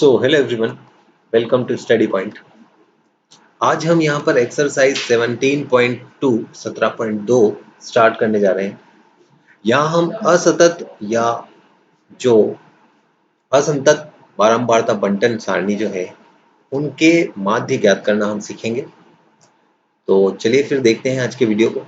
Hello everyone, welcome to Study Point. आज हम यहाँ पर एक्सरसाइज 17.2 17.2 स्टार्ट करने जा रहे हैं। यहाँ हम असतत या जो असंतत बारंबारता बंटन सारणी जो है उनके माध्य ज्ञात करना हम सीखेंगे। तो चलिए फिर देखते हैं आज के वीडियो को।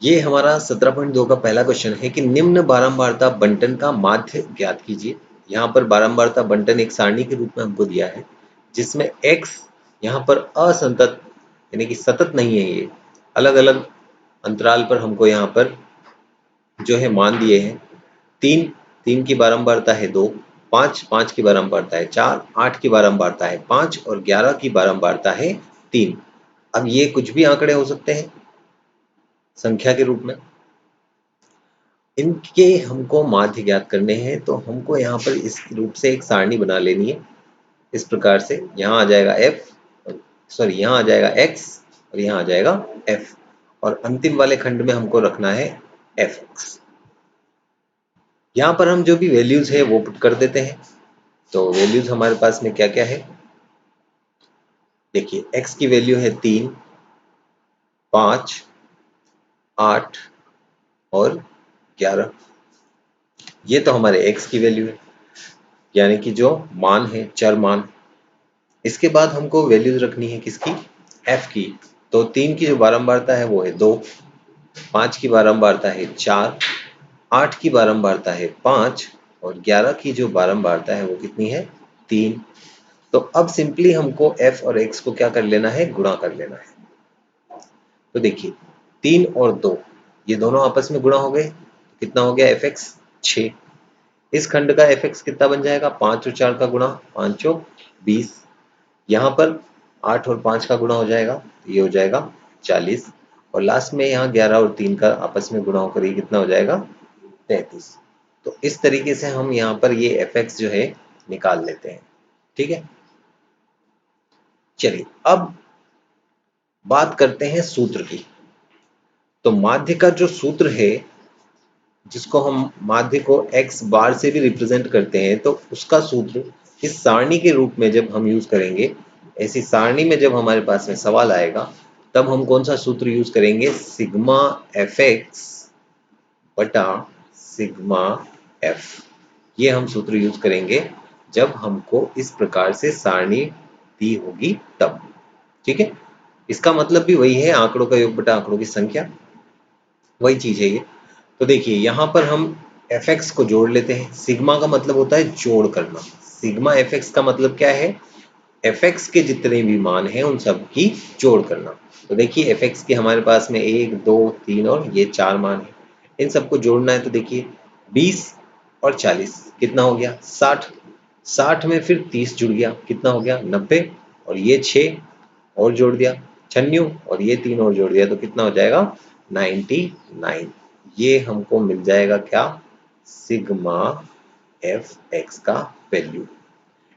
ये हमारा 17.2 का पहला क्वेश्चन है कि निम्न बारंबारता बंटन का माध्य ज्ञात कीजिए। यहाँ पर बारंबारता बंटन एक सारणी के रूप में हमको दिया है जिसमें x यहाँ पर असंतत यानी कि सतत नहीं है, ये अलग अलग अंतराल पर हमको यहाँ पर जो है मान दिए हैं। 3 की बारंबारता है 2, 5 की बारंबारता है 4, 8 की बारंबारता है 5 और 11 की बारंबारता है 3। अब ये कुछ भी आंकड़े हो सकते हैं संख्या के रूप में, इनके हमको माध्य ज्ञात करने हैं। तो हमको यहाँ पर इस रूप से एक सारणी बना लेनी है। इस प्रकार से यहाँ आ जाएगा यहाँ आ जाएगा x और यहाँ आ जाएगा f और अंतिम वाले खंड में हमको रखना है fx। यहाँ पर हम जो भी वैल्यूज है वो पुट कर देते हैं। तो वैल्यूज हमारे पास में क्या क्या है, देखिए x की वैल्यू है 3, 5, 8 और 11। ये तो हमारे x की वैल्यू है, यानी कि जो मान है चर मान। इसके बाद हमको वैल्यूज रखनी है किसकी, f की। तो 3 की जो बारंबारता है वो है 2, 5 की बारंबारता है 4, 8 की बारंबारता है 5 और 11 की जो बारंबारता है वो कितनी है, 3। तो अब सिंपली हमको f और x को क्या कर लेना है, गुणा कर लेना है। तो देखिए 3 और 2 ये दोनों आपस में गुणा हो गए, कितना हो गया fx 6। इस खंड का fx कितना बन जाएगा, 5 और 4 का गुणा, 5 चौक 20। यहाँ पर 8 और 5 का गुणा हो जाएगा, ये हो जाएगा 40 और लास्ट में यहाँ 11 और 3 का आपस में गुणा होकर ये कितना हो जाएगा, 33। तो इस तरीके से हम यहाँ पर ये fx जो है निकाल लेते हैं। ठीक है, चलिए अब बात करते हैं सूत्र की। तो माध्य का जो सूत्र है, जिसको हम माध्य को x बार से भी रिप्रेजेंट करते हैं, तो उसका सूत्र इस सारणी के रूप में जब हम यूज करेंगे, ऐसी सारणी में जब हमारे पास में सवाल आएगा तब हम कौन सा सूत्र यूज करेंगे, सिग्मा fx बटा सिग्मा f। ये हम सूत्र यूज करेंगे जब हमको इस प्रकार से सारणी दी होगी तब। ठीक है, इसका मतलब भी वही है, आंकड़ों का योग बटा आंकड़ों की संख्या, वही चीज है ये। तो देखिए यहाँ पर हम fx को जोड़ लेते हैं। सिग्मा का मतलब होता है जोड़ करना, सिग्मा fx का मतलब क्या है, fx के जितने भी मान हैं उन सब की जोड़ करना। तो देखिए fx के हमारे पास में 1, 2, 3 और ये 4 मान है, इन सबको जोड़ना है। तो देखिए 20 और 40 कितना हो गया, 60। 60 में फिर 30 जुड़ गया, कितना हो गया, 90 और ये 6 और जोड़ दिया 96 और ये 3 और जोड़ दिया तो कितना हो जाएगा, 99। ये हमको मिल जाएगा क्या, सिग्मा fx का वैल्यू।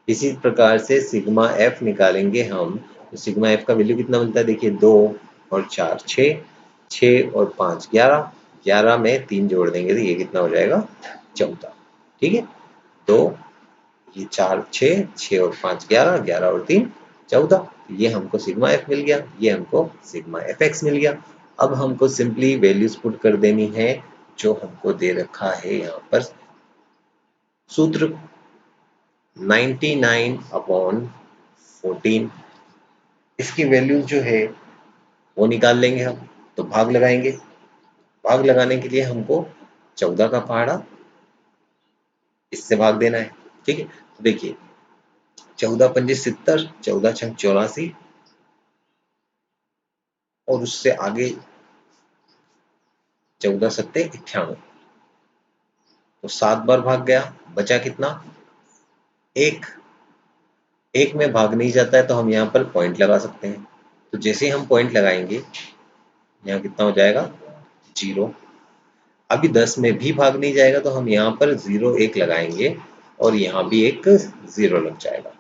इसी प्रकार से सिग्मा f निकालेंगे हम, तो सिग्मा f का वैल्यू कितना मिलता है, देखिए 2 और 4 6, 6 और 5 11, 11 में 3 जोड़ देंगे तो ये कितना हो जाएगा, 14। ठीक है, तो ये 4 6, 6 और 5 11, 11 और 3 14। ये हमको सिग्मा f मिल गया, ये हमको सिग्मा fx मिल गया। अब हमको सिंपली वैल्यूज पुट कर देनी है जो हमको दे रखा है यहाँ पर सूत्र 99/14। इसकी वैल्यू जो है वो निकाल लेंगे हम। तो भाग लगाएंगे, भाग लगाने के लिए हमको 14 का पहाड़ा इससे भाग देना है। ठीक है, तो देखिए 14 पंजे 70, 14 छंग 84 और उससे आगे 14 सत्ते 98। तो 7 बार भाग गया, बचा कितना, 1। 1 में भाग नहीं जाता है तो हम यहाँ पर पॉइंट लगा सकते हैं। तो जैसे ही हम पॉइंट लगाएंगे यहाँ कितना हो जाएगा, 0। अभी 10 में भी भाग नहीं जाएगा तो हम यहाँ पर 0 1 लगाएंगे और यहाँ भी एक 0 लग जाएगा।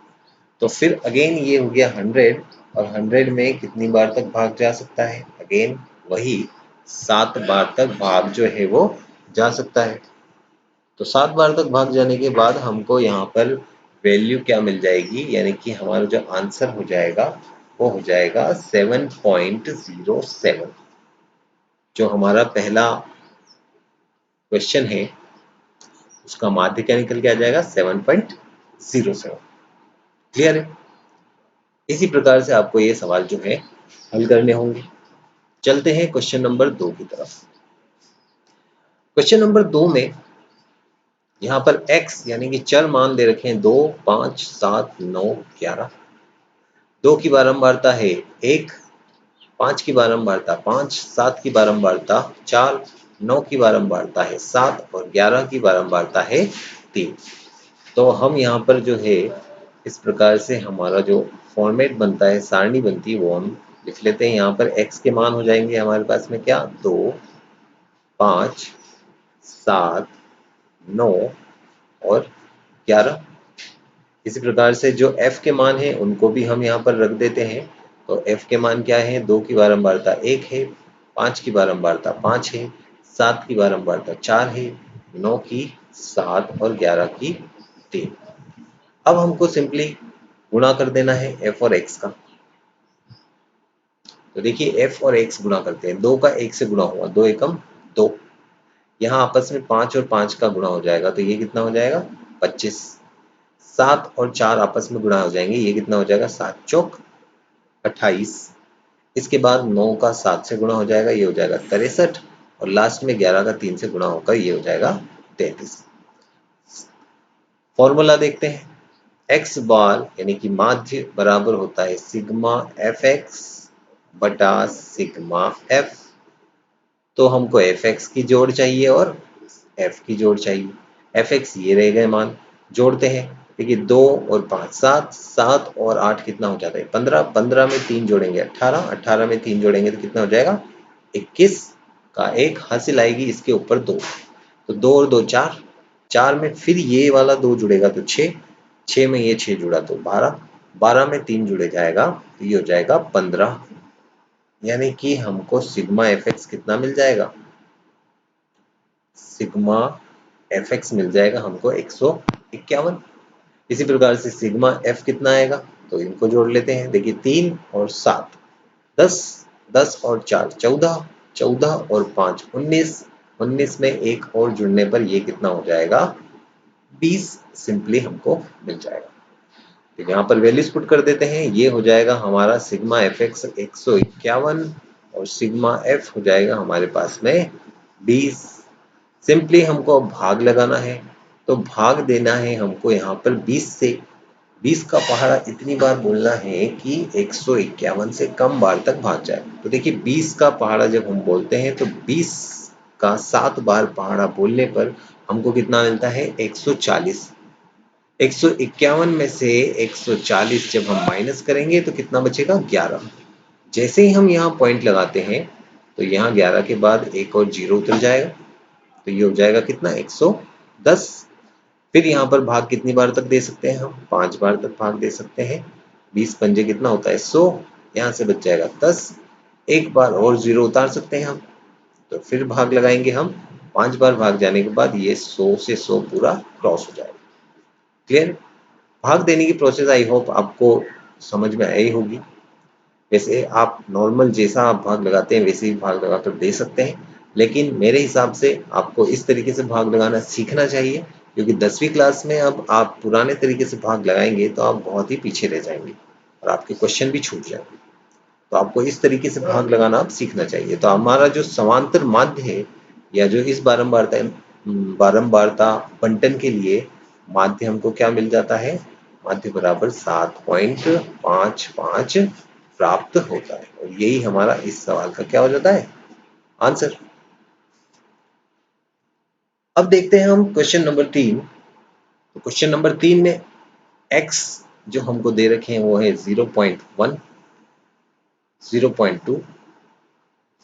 तो फिर अगेन ये हो गया 100 और 100 में कितनी बार तक भाग जा सकता है, अगेन वही 7 बार तक भाग जो है वो जा सकता है। तो 7 बार तक भाग जाने के बाद हमको यहाँ पर वैल्यू क्या मिल जाएगी, यानी कि हमारा जो आंसर हो जाएगा वो हो जाएगा 7.07। जो हमारा पहला क्वेश्चन है उसका माध्य क्या निकल के आ जाएगा 7.07। क्लियर है? इसी प्रकार से आपको ये सवाल जो है हल करने होंगे। चलते हैं क्वेश्चन नंबर 2 की तरफ। क्वेश्चन नंबर 2 में यहाँ पर x यानी कि चर मान दे रखे हैं 2, 5, 7, 9, 11। 2 की बारंबारता है 1, 5 की बारंबारता 5, 7 की बारंबारता 4, 9 की बारंबारता है 7 और 11 की बारंबारता है 3। तो हम यहाँ पर जो है इस प्रकार से हमारा जो फॉर्मेट बनता है, सारणी बनती है, वो हम लिख लेते हैं। यहाँ पर x के मान हो जाएंगे हमारे पास में क्या 2, 5, 7, 9 और 11। इसी प्रकार से जो f के मान है उनको भी हम यहाँ पर रख देते हैं। तो f के मान क्या है, 2 की बारंबारता 1 है, 5 की बारंबारता 5 है, 7 की बारंबारता 4 है, 9 की 7 और 11 की 3। अब हमको सिंपली गुणा कर देना है f और x का। तो देखिए f और x गुणा करते हैं, 2 का 1 से गुणा हुआ, 2 एकम 2। यहाँ आपस में 5 और 5 का गुणा हो जाएगा, तो ये कितना हो जाएगा 25। 7 और 4 आपस में गुणा हो जाएंगे, ये कितना हो जाएगा 7 चौक 28। इसके बाद 9 का 7 से गुणा हो जाएगा, ये हो जाएगा 63 और लास्ट में 11 का 3 से गुणा होकर ये हो जाएगा 33। फॉर्मूला देखते हैं, x बार यानी कि माध्य बराबर होता है सिग्मा fx बटा सिग्मा f। तो हमको fx की जोड़ चाहिए और f की जोड़ चाहिए। fx ये रह गए मान, जोड़ते हैं। देखिए 2 और 5 7, 7 और 8 कितना हो जाता है 15, 15 में 3 जोड़ेंगे 18, 18 में 3 जोड़ेंगे तो कितना हो जाएगा 21 का एक हासिल आएगी इसके ऊपर 2। तो 2 और 2 4, 4 में फिर ये वाला 2 जुड़ेगा तो 6, 6 में ये 6 जुड़ा तो 12, 12 में 3 जुड़े जाएगा तो ये हो जाएगा 15। यानी कि हमको सिग्मा fx कितना मिल जाएगा, सिग्मा fx मिल जाएगा हमको 151। इसी प्रकार से सिग्मा f कितना आएगा, तो इनको जोड़ लेते हैं। देखिए 3 और 7 10, 10 और 4 14, 14 और 5 19, 19 में एक और जुड़ने पर ये कितना हो जाएगा 20 सिंपली हमको मिल जाएगा। तो यहाँ पर वैल्यूज पुट कर देते हैं, ये हो जाएगा हमारा सिग्मा fx 151 और सिग्मा f हो जाएगा हमारे पास में 20। सिंपली हमको भाग लगाना है, तो भाग देना है हमको यहाँ पर 20 से। 20 का पहाड़ा इतनी बार बोलना है कि 151 से कम बार तक भाग जाए। तो देखिए 20 का पहाड़ा जब हम बोलते हैं तो 20 का 7 बार पहाड़ा बोलने पर हमको कितना मिलता है 140। 151 में से 140 जब हम माइनस करेंगे तो कितना बचेगा 11। जैसे ही हम यहाँ पॉइंट लगाते हैं तो यहाँ 11 के बाद एक और जीरो उतर जाएगा, तो ये हो जाएगा कितना 110। फिर यहाँ पर भाग कितनी बार तक दे सकते हैं हम 5 बार तक भाग दे सकते हैं। 20 पंजे कितना होता है 100, यहाँ से बच जाएगा 10। एक बार और जीरो उतार सकते हैं हम, तो फिर भाग लगाएंगे हम। 5 बार भाग जाने के बाद ये 100 से 100 पूरा क्रॉस हो जाएगा। क्लियर? भाग देने की प्रोसेस आई होप आपको समझ में आई होगी। वैसे आप नॉर्मल जैसा आप भाग लगाते हैं वैसे ही भाग लगाकर दे सकते हैं, लेकिन मेरे हिसाब से आपको इस तरीके से भाग लगाना सीखना चाहिए, क्योंकि 10वीं क्लास में अब आप पुराने तरीके से भाग लगाएंगे तो आप बहुत ही पीछे रह जाएंगे और आपके क्वेश्चन भी छूट जाएंगे। तो आपको इस तरीके से भाग लगाना आप सीखना चाहिए। तो हमारा जो समांतर माध्य है या जो इस बारंबारता बंटन के लिए माध्य हमको क्या मिल जाता है, माध्य बराबर 7.55 प्राप्त होता है और यही हमारा इस सवाल का क्या हो जाता है आंसर। अब देखते हैं हम क्वेश्चन नंबर 3। तो क्वेश्चन नंबर 3 में x जो हमको दे रखे हैं वो है 0.1, 0.2,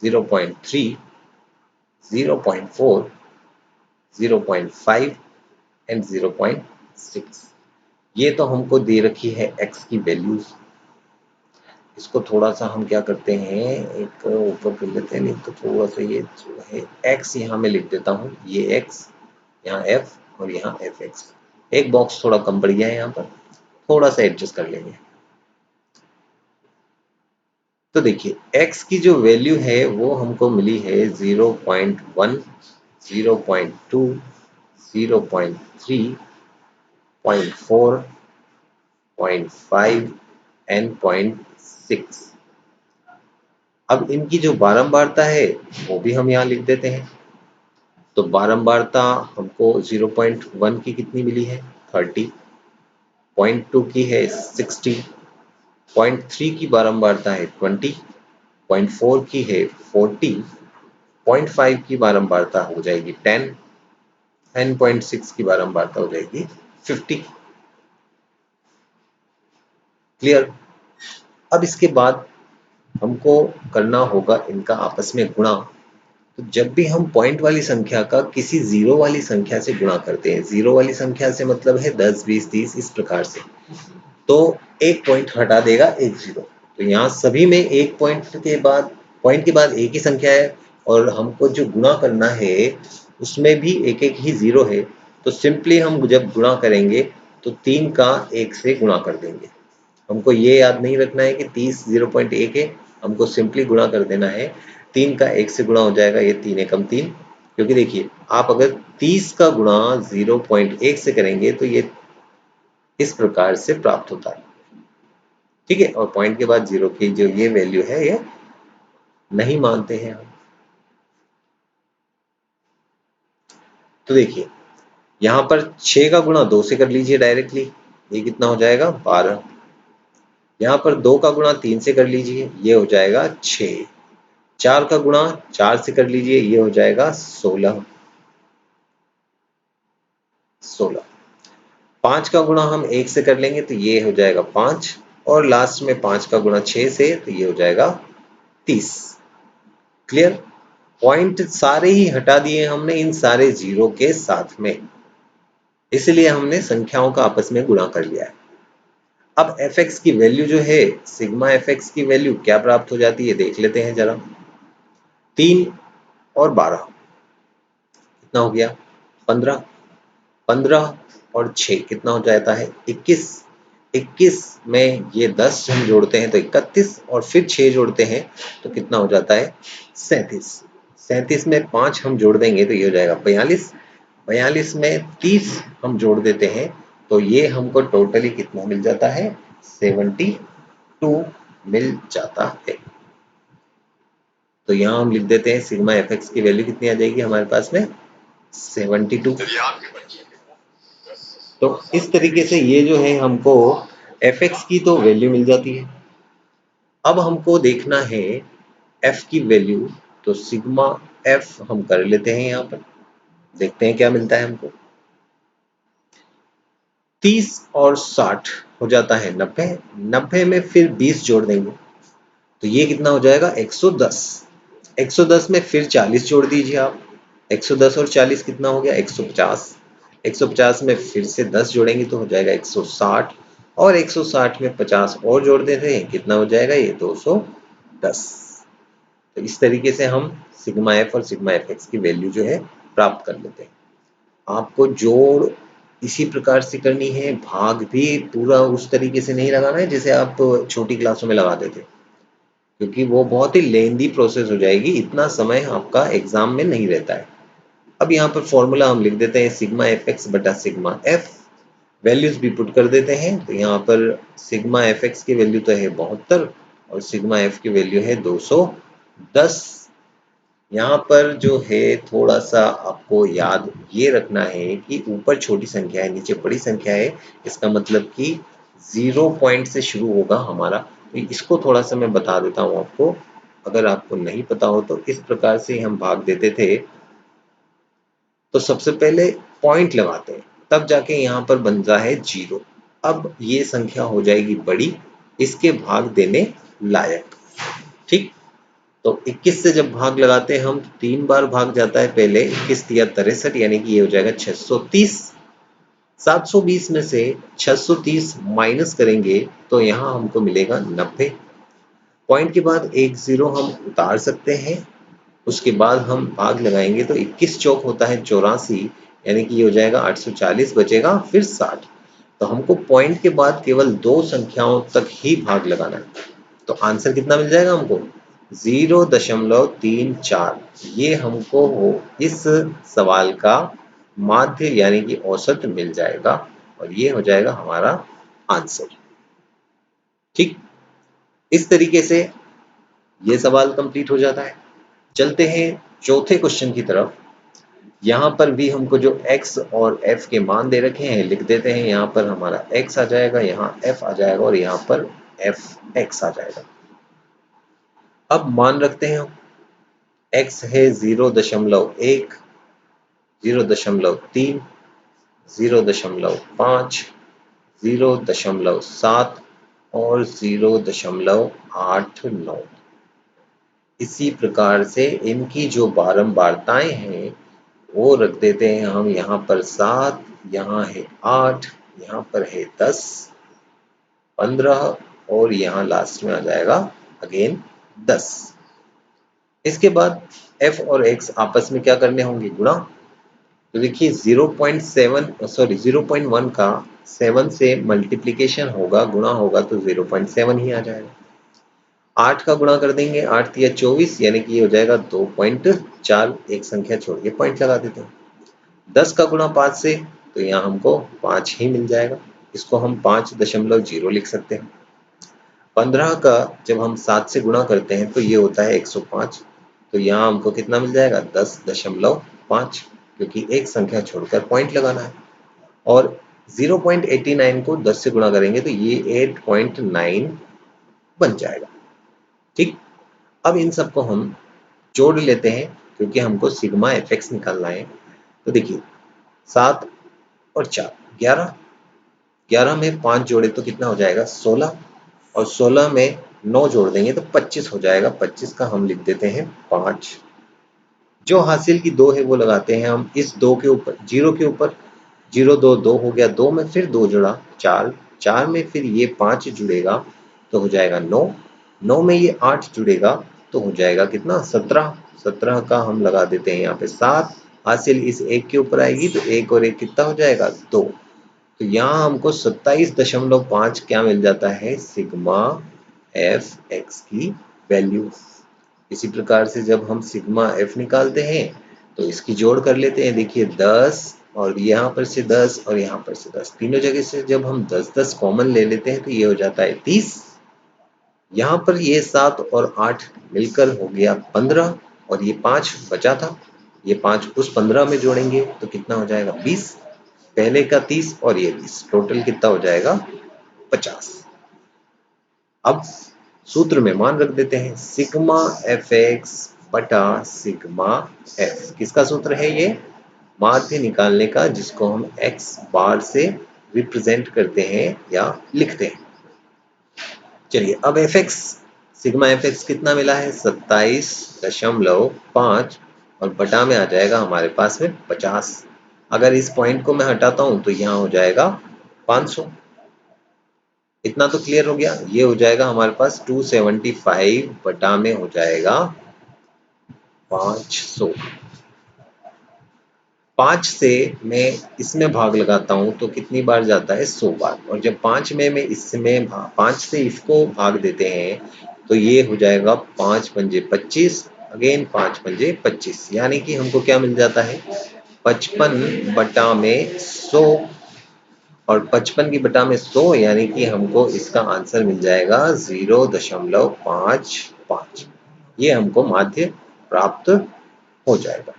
0.3, 0.4, 0.5 एंड 0.6। ये तो हमको दे रखी है x की वैल्यूज। इसको थोड़ा सा हम क्या करते हैं एक ऊपर कर लेते हैं, नहीं तो थोड़ा सा ये जो है x यहाँ में लिख देता हूँ, ये x यहाँ f और यहाँ fx। एक बॉक्स थोड़ा कम पड़ गया है, यहाँ पर थोड़ा सा एडजस्ट कर लेंगे। तो देखिए x की जो वैल्यू है वो हमको मिली है 0.1, 0.2, 0.3, 0.4, 0.5 एंड 0.6। अब इनकी जो बारंबारता है वो भी हम यहाँ लिख देते हैं। तो बारंबारता हमको 0.1 की कितनी मिली है 30, 0.2 की है 60, 0.3 की बारंबारता है 20, 0.4 की है 40, 0.5 की बारंबारता हो जाएगी 10 एंड 0.6 की बारंबारता हो जाएगी 50। क्लियर। अब इसके बाद हमको करना होगा इनका आपस में गुणा। तो जब भी हम पॉइंट वाली संख्या का किसी जीरो वाली संख्या से गुणा करते हैं, जीरो वाली संख्या से मतलब है 10, 20, 30 इस प्रकार से, तो एक पॉइंट हटा देगा एक जीरो। तो यहाँ सभी में एक पॉइंट के बाद एक ही संख्या है और हमको जो गुणा करना है उसमें भी एक एक ही जीरो है। तो सिंपली हम जब गुणा करेंगे तो 3 का 1 से गुणा कर देंगे। हमको ये याद नहीं रखना है कि 30 0.1 है, हमको सिंपली गुणा कर देना है। 3 का 1 से गुणा हो जाएगा, ये 3 एकम 3। क्योंकि देखिए आप अगर 30 का गुणा 0.1 से करेंगे तो ये इस प्रकार से प्राप्त होता है। ठीक है, और पॉइंट के बाद जीरो की जो ये वैल्यू है ये नहीं मानते हैं हम। तो देखिए यहाँ पर 6 का गुणा 2 से कर लीजिए डायरेक्टली, ये कितना हो जाएगा 12। यहाँ पर 2 का गुणा 3 से कर लीजिए, ये हो जाएगा 6। 4 का गुणा 4 से कर लीजिए, ये हो जाएगा 16। 5 का गुणा हम 1 से कर लेंगे तो ये हो जाएगा 5, और लास्ट में 5 का गुणा 6 से तो ये हो जाएगा 30। क्लियर। पॉइंट सारे ही हटा दिए हमने इन सारे जीरो के साथ में, इसलिए हमने संख्याओं का आपस में गुणा कर लिया है। अब fx की वैल्यू जो है, सिग्मा fx की वैल्यू क्या प्राप्त हो जाती है देख लेते हैं जरा। 3 और 12 कितना हो गया 15, 15 और 6 कितना हो जाता है 21, 21 में ये 10 हम जोड़ते हैं तो 31, और फिर 6 जोड़ते हैं तो कितना हो जाता है 37। 37 में 5 हम जोड़ देंगे तो ये हो जाएगा 42, 42 में 30 हम जोड़ देते हैं तो ये हमको टोटली कितना मिल जाता है 72 मिल जाता है। तो यहाँ हम लिख देते हैं सिग्मा fx की वैल्यू कितनी आ जाएगी हमारे पास में 72। तो इस तरीके से ये जो है हमको fx की तो वैल्यू मिल जाती है। अब हमको देखना है f की वैल्यू, तो सिग्मा f हम कर लेते हैं, यहाँ पर देखते हैं क्या मिलता है हमको। 30 और 60 हो जाता है 90, 90 में फिर 20 जोड़ देंगे तो ये कितना हो जाएगा 110, 110 में फिर 40 जोड़ दीजिए आप, 110 और 40 कितना हो गया 150, 150 में फिर से 10 जोड़ेंगे तो हो जाएगा 160, और 160 में 50 और जोड़ देते हैं कितना हो जाएगा ये 210। तो इस तरीके से हम सिग्मा एफ और सिग्मा एफ एक्स की वैल्यू जो है प्राप्त कर लेते हैं। आपको जोड़ इसी प्रकार से करनी है, भाग भी पूरा उस तरीके से नहीं लगाना है जैसे आप छोटी क्लासों में लगाते थे, क्योंकि वो बहुत ही लेंदी प्रोसेस हो जाएगी, इतना समय आपका एग्जाम में नहीं रहता है। अब यहाँ पर फॉर्मूला हम लिख देते हैं सिग्मा एफ एक्स बटा सिग्मा एफ, वैल्यूज भी पुट कर देते हैं। तो यहाँ पर सिग्मा एफ एक्स की वैल्यू तो है 72 और सिग्मा एफ की वैल्यू है 210। यहाँ पर जो है थोड़ा सा आपको याद ये रखना है कि ऊपर छोटी संख्या है नीचे बड़ी संख्या है, इसका मतलब कि 0 पॉइंट से शुरू होगा हमारा। तो इसको थोड़ा सा मैं बता देता हूँ आपको, अगर आपको नहीं पता हो तो इस प्रकार से हम भाग देते थे। तो सबसे पहले पॉइंट लगाते हैं तब जाके यहाँ पर बनता है 0। अब ये संख्या हो जाएगी बड़ी, इसके भाग देने लायक। ठीक, तो 21 से जब भाग लगाते हैं हम 3 बार भाग जाता है, पहले 21 या 63, यानी कि ये हो जाएगा 630। 720 में से 630 माइनस करेंगे तो यहाँ हमको मिलेगा 90। पॉइंट के बाद एक जीरो हम उतार सकते हैं, उसके बाद हम भाग लगाएंगे तो 21 चौक होता है 84, यानी कि ये हो जाएगा 840 बचेगा फिर 60। तो हमको पॉइंट के बाद केवल 2 संख्याओं तक ही भाग लगाना है। तो आंसर कितना मिल जाएगा हमको 0.34। ये हमको इस सवाल का माध्य यानी कि औसत मिल जाएगा और ये हो जाएगा हमारा आंसर। ठीक, इस तरीके से ये सवाल कंप्लीट हो जाता है। चलते हैं चौथे क्वेश्चन की तरफ। यहाँ पर भी हमको जो x और f के मान दे रखे हैं लिख देते हैं। यहाँ पर हमारा x आ जाएगा, यहाँ f आ जाएगा और यहाँ पर fx आ जाएगा। अब मान रखते हैं हम x है 0.1, 0.3, 0.5, 0.7 और 0.89। इसी प्रकार से इनकी जो बारंबारताएं हैं वो रख देते हैं हम। यहाँ पर 7, यहाँ है 8, यहाँ पर है 10, 15 और यहाँ लास्ट में आ जाएगा अगेन 10। इसके बाद f और x आपस में क्या करने होंगे, गुणा। तो देखिए 0.1 का 7 से मल्टीप्लिकेशन होगा, गुणा होगा तो 0.7 ही आ जाएगा। 8 का गुणा कर देंगे, 8 या 24 यानी कि ये हो जाएगा 2.4। एक संख्या छोड़ के पॉइंट लगा देते हैं। 10 का गुणा 5 से तो यहाँ हमको 5 ही मिल जाएगा। इसको हम 5.0 लिख सकते हैं। 15 का जब हम 7 से गुणा करते हैं तो ये होता है 105। तो यहाँ हमको कितना मिल जाएगा 10.5, क्योंकि एक संख्या छोड़कर पॉइंट लगाना है। और 0.89 को 10 से गुणा करेंगे तो ये 8.9 बन जाएगा। ठीक, अब इन सबको हम जोड़ लेते हैं क्योंकि हमको सिग्मा fx निकालना है। तो देखिए 7 और 4 11, 11 में 5 जोड़े तो कितना हो जाएगा 16, और 16 में 9 जोड़ देंगे तो 25 हो जाएगा। 25 का हम लिख देते हैं 5। जो हासिल की 2 है वो लगाते हैं हम इस 2 के ऊपर, 0 के ऊपर। 0 2 2 हो गया, 2 में फिर 2 जुड़ा 4, 4 में फिर ये 5 जुड़ेगा तो हो जाएगा 9, 9 में ये 8 जुड़ेगा तो हो जाएगा कितना 17। 17 का हम लगा देते हैं यहाँ पे 7। हासिल इस एक के ऊपर आएगी तो 1 और 1 कितना हो जाएगा 2। तो यहाँ हमको 27.5 क्या मिल जाता है, सिग्मा एफ एक्स की वैल्यू। इसी प्रकार से जब हम सिग्मा एफ निकालते हैं तो इसकी जोड़ कर लेते हैं। देखिए 10 और यहाँ पर से 10 और यहाँ पर से 10, तीनों जगह से जब हम 10-10 कॉमन ले लेते हैं तो ये हो जाता है 30। यहाँ पर ये 7 और 8 मिलकर हो गया 15 और ये 5 बचा था, ये 5 उस 15 में जोड़ेंगे तो कितना हो जाएगा 20। पहले का 30 और ये 20, टोटल कितना हो जाएगा 50। अब सूत्र में मान रख देते हैं सिग्मा एफ एक्स बटा सिग्मा एफ। किसका सूत्र है ये, माध्य निकालने का, जिसको हम एक्स बार से रिप्रेजेंट करते हैं या लिखते हैं। चलिए अब F x, sigma F x कितना मिला है 27.5 और बटा में आ जाएगा हमारे पास में 50। अगर इस पॉइंट को मैं हटाता हूं तो यहाँ हो जाएगा 500। इतना तो क्लियर हो गया। ये हो जाएगा हमारे पास 275 बटा में हो जाएगा 500। 5 से मैं इसमें भाग लगाता हूं तो कितनी बार जाता है 100 बार, और जब 5 में मैं इसमें 5 से इसको भाग देते हैं तो ये हो जाएगा 5 पंजे 25, अगेन 5 पंजे 25, यानी कि हमको क्या मिल जाता है 55 बटा में 100। और 55 की बटा में 100 यानी कि हमको इसका आंसर मिल जाएगा 0.55। ये हमको माध्य प्राप्त हो जाएगा,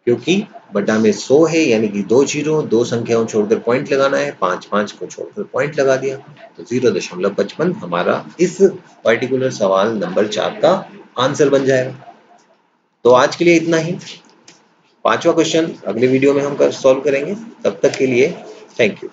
क्योंकि बटा में 100 है यानी कि 2 जीरो, 2 संख्याओं छोड़कर पॉइंट लगाना है, 5 5 को छोड़कर पॉइंट लगा दिया तो 0.55 हमारा इस पर्टिकुलर सवाल नंबर 4 का आंसर बन जाएगा। तो आज के लिए इतना ही। 5वां क्वेश्चन अगले वीडियो में हम सॉल्व करेंगे। तब तक के लिए थैंक यू।